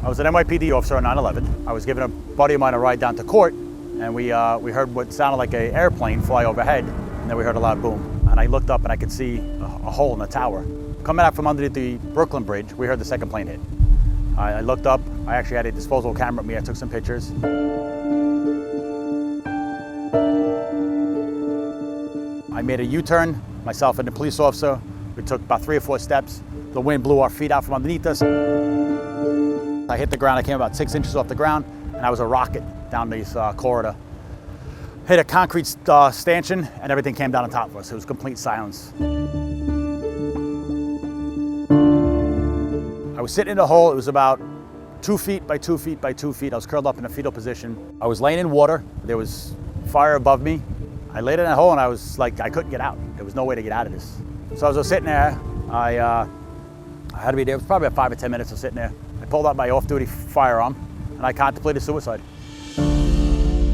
I was an NYPD officer on 9/11. I was giving a buddy of mine a ride down to court, and we heard what sounded like an airplane fly overhead, and then we heard a loud boom. And I looked up and I could see a hole in the tower. Coming out from underneath the Brooklyn Bridge, we heard the second plane hit. I looked up, I actually had a disposable camera with me, I took some pictures. I made a U-turn, myself and the police officer. We took about 3 or 4 steps. The wind blew our feet out from underneath us. I hit the ground, I came about 6 inches off the ground, and I was a rocket down this corridor. Hit a concrete stanchion, and everything came down on top of us. It was complete silence. I was sitting in a hole. It was about 2 feet by 2 feet by 2 feet. I was curled up in a fetal position. I was laying in water. There was fire above me. I laid in that hole and I was like, I couldn't get out. There was no way to get out of this. So as I was sitting there, I had to be there. It was probably about 5 or 10 minutes of sitting there. I pulled out my off-duty firearm and I contemplated suicide. In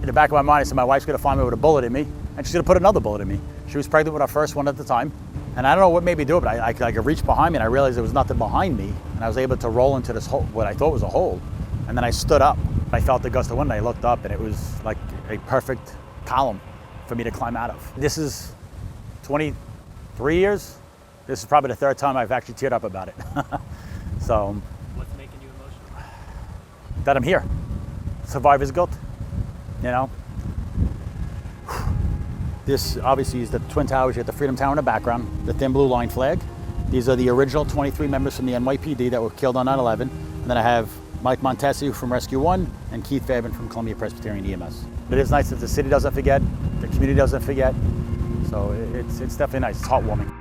the back of my mind, I said, my wife's gonna find me with a bullet in me and she's gonna put another bullet in me. She was pregnant with our first one at the time. And I don't know what made me do it, but I could reach behind me and I realized there was nothing behind me. And I was able to roll into this hole, what I thought was a hole. And then I stood up. I felt the gust of wind and I looked up and it was like a perfect column for me to climb out of. This is 23 years. This is probably the 3rd time I've actually teared up about it. So. What's making you emotional? That I'm here. Survivor's guilt, you know? This obviously is the Twin Towers. You have the Freedom Tower in the background, the thin blue line flag. These are the original 23 members from the NYPD that were killed on 9/11. And then I have Mike Montesi from Rescue 1 and Keith Fairban from Columbia Presbyterian EMS. It is nice that the city doesn't forget, the community doesn't forget. So it's definitely nice, it's heartwarming.